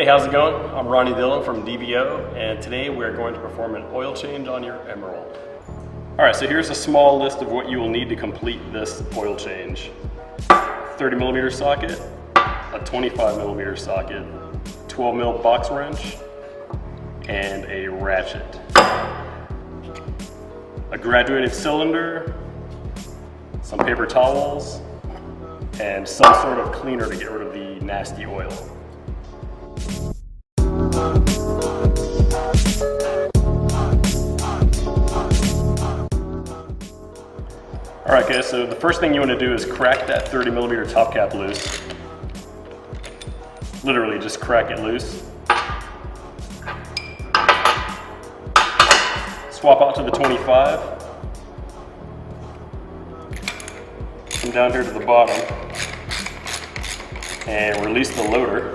Hey, how's it going? I'm Ronnie Dillon from DVO, and today we're going to perform an oil change on your Emerald. All right, so here's a small list of what you will need to complete this oil change. 30mm socket, a 25mm socket, 12mm box wrench, and a ratchet. A graduated cylinder, some paper towels, and some sort of cleaner to get rid of the nasty oil. Alright guys, so the first thing you want to do is crack that 30mm top cap loose. Literally just crack it loose. Swap out to the 25. Come down here to the bottom and release the loader.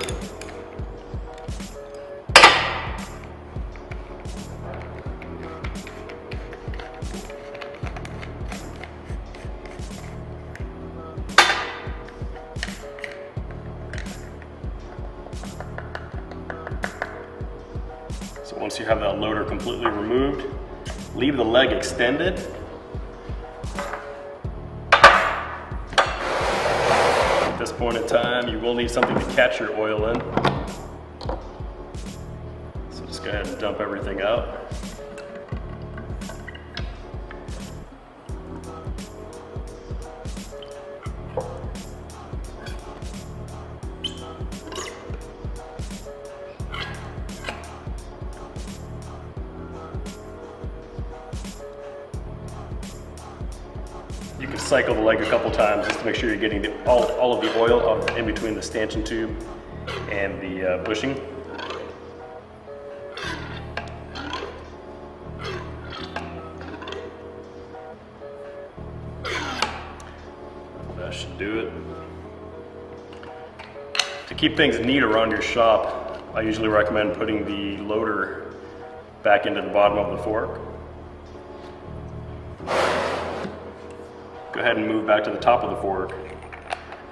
So once you have that loader completely removed, leave the leg extended. At this point in time, you will need something to catch your oil in. So just go ahead and dump everything out. You can cycle the leg a couple times just to make sure you're getting all of the oil out in between the stanchion tube and the bushing. That should do it. To keep things neat around your shop, I usually recommend putting the loader back into the bottom of the fork. Go ahead and move back to the top of the fork,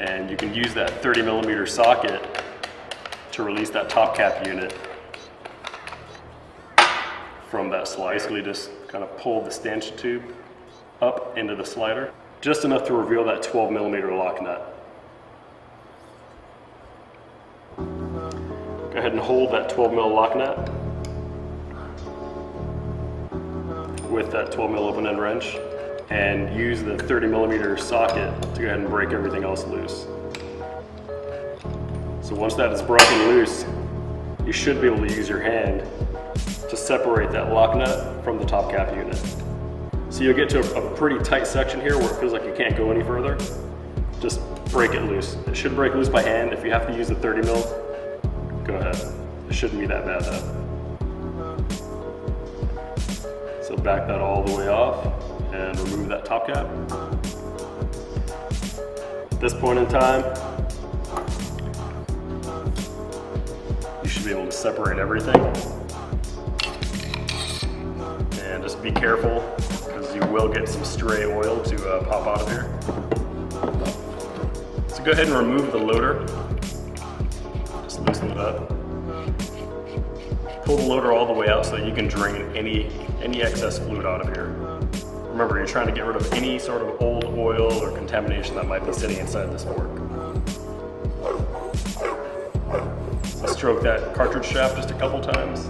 and you can use that 30mm socket to release that top cap unit from that slide. Basically just kind of pull the stanchion tube up into the slider, just enough to reveal that 12mm lock nut. Go ahead and hold that 12mm lock nut with that 12mm open end wrench, and use the 30mm socket to go ahead and break everything else loose. So once that is broken loose, you should be able to use your hand to separate that lock nut from the top cap unit. So you'll get to a pretty tight section here where it feels like you can't go any further. Just break it loose. It should break loose by hand. If you have to use the 30mm, go ahead. It shouldn't be that bad though. So back that all the way off and remove that top cap. At this point in time, you should be able to separate everything. And just be careful, because you will get some stray oil to pop out of here. So go ahead and remove the loader. Just loosen it up. Pull the loader all the way out so that you can drain any excess fluid out of here. Remember, you're trying to get rid of any sort of old oil or contamination that might be sitting inside this fork. Stroke that cartridge shaft just a couple times,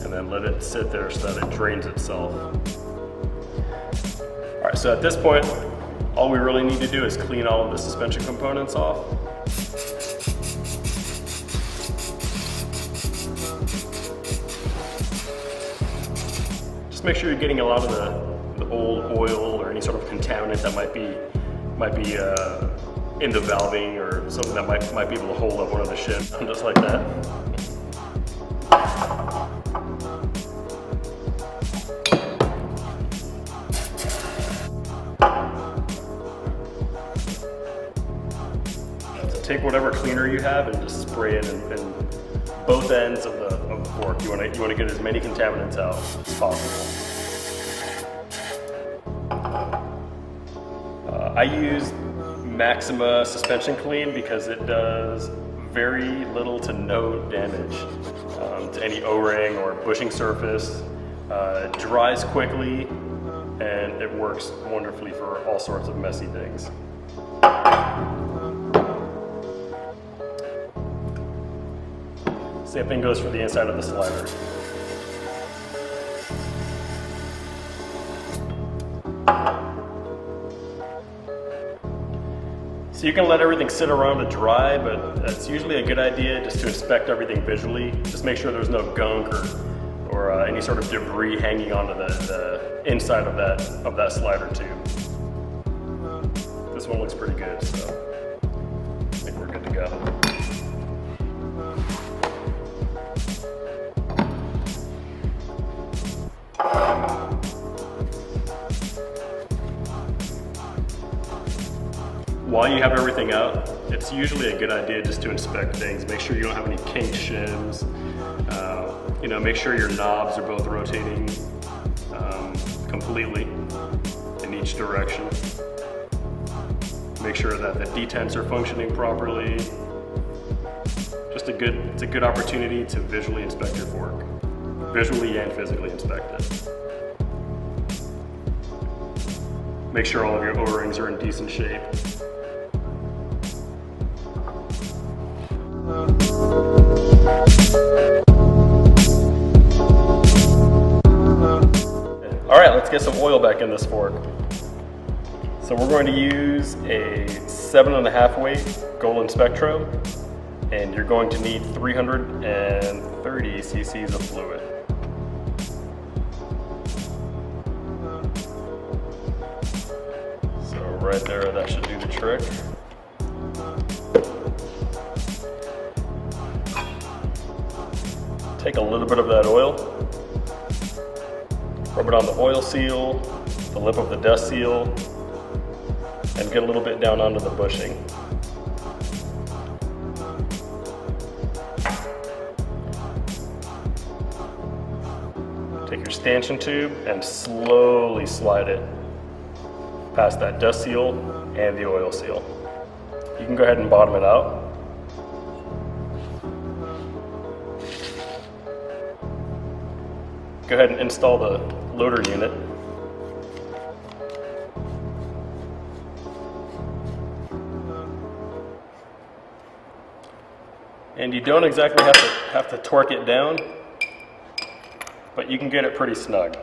and then let it sit there so that it drains itself. All right, so at this point, all we really need to do is clean all of the suspension components off. Just make sure you're getting a lot of the old oil or any sort of contaminant that might be in the valving or something that might be able to hold up one of the shifts, just like that. So take whatever cleaner you have and just spray it in both ends of the fork. You want to get as many contaminants out as possible. I use Maxima suspension clean because it does very little to no damage to any O-ring or bushing surface. It dries quickly and it works wonderfully for all sorts of messy things. Same thing goes for the inside of the slider. So you can let everything sit around to dry, but it's usually a good idea just to inspect everything visually. Just make sure there's no gunk or any sort of debris hanging onto the inside of that slider tube. This one looks pretty good, so I think we're good to go. While you have everything out, it's usually a good idea just to inspect things. Make sure you don't have any kink shims. Make sure your knobs are both rotating completely in each direction. Make sure that the detents are functioning properly. It's a good opportunity to visually inspect your fork. Visually and physically inspect it. Make sure all of your O-rings are in decent shape. Alright, let's get some oil back in this fork. So we're going to use a 7.5 weight Golden Spectrum, and you're going to need 330 cc's of fluid. So right there, that should do the trick. Take a little bit of that oil, rub it on the oil seal, the lip of the dust seal, and get a little bit down onto the bushing. Take your stanchion tube and slowly slide it past that dust seal and the oil seal. You can go ahead and bottom it out. Go ahead and install the loader unit. And you don't exactly have to torque it down, but you can get it pretty snug.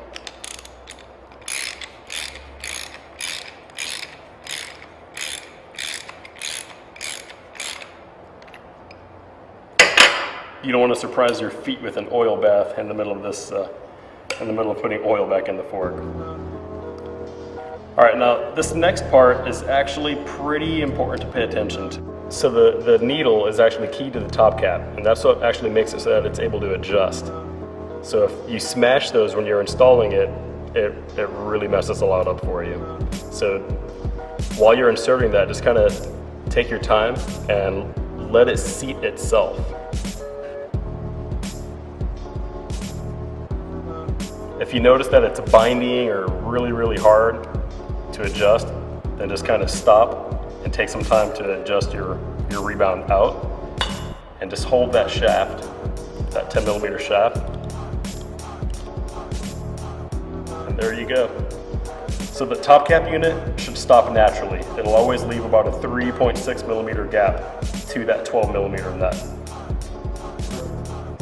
You don't want to surprise your feet with an oil bath in the middle of this in the middle of putting oil back in the fork. All right, now this next part is actually pretty important to pay attention to. So the needle is actually key to the top cap, and that's what actually makes it so that it's able to adjust. So if you smash those when you're installing it, it really messes a lot up for you. So while you're inserting that, just kind of take your time and let it seat itself. If you notice that it's binding or really hard to adjust, then just kind of stop and take some time to adjust your rebound out, and just hold that shaft, that 10mm shaft, and there you go. So the top cap unit should stop naturally. It'll always leave about a 3.6mm gap to that 12mm nut.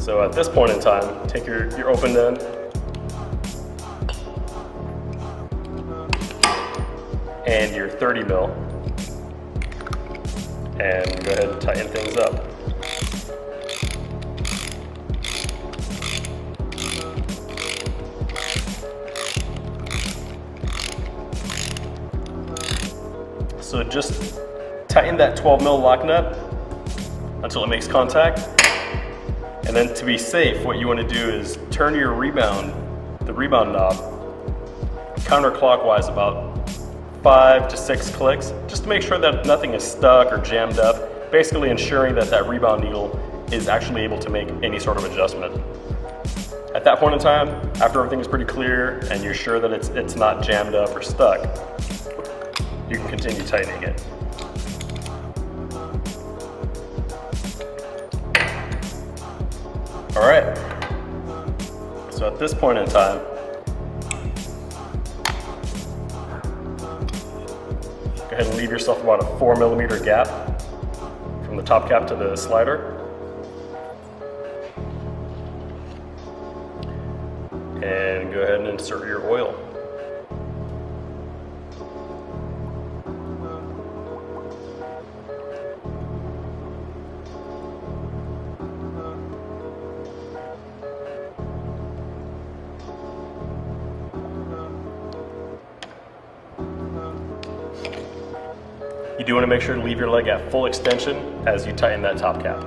So at this point in time, take your open end, and your 30mm, and go ahead and tighten things up. So just tighten that 12mm lock nut until it makes contact, and then to be safe, what you want to do is turn the rebound knob counterclockwise about 5 to 6 clicks, just to make sure that nothing is stuck or jammed up, basically ensuring that that rebound needle is actually able to make any sort of adjustment. At that point in time, after everything is pretty clear and you're sure that it's not jammed up or stuck, you can continue tightening it. All right, so at this point in time, go ahead and leave yourself about a 4mm gap from the top cap to the slider. And go ahead and insert your oil. You do want to make sure to leave your leg at full extension as you tighten that top cap.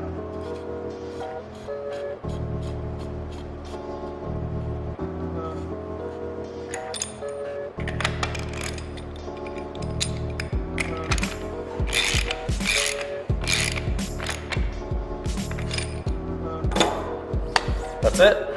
That's it.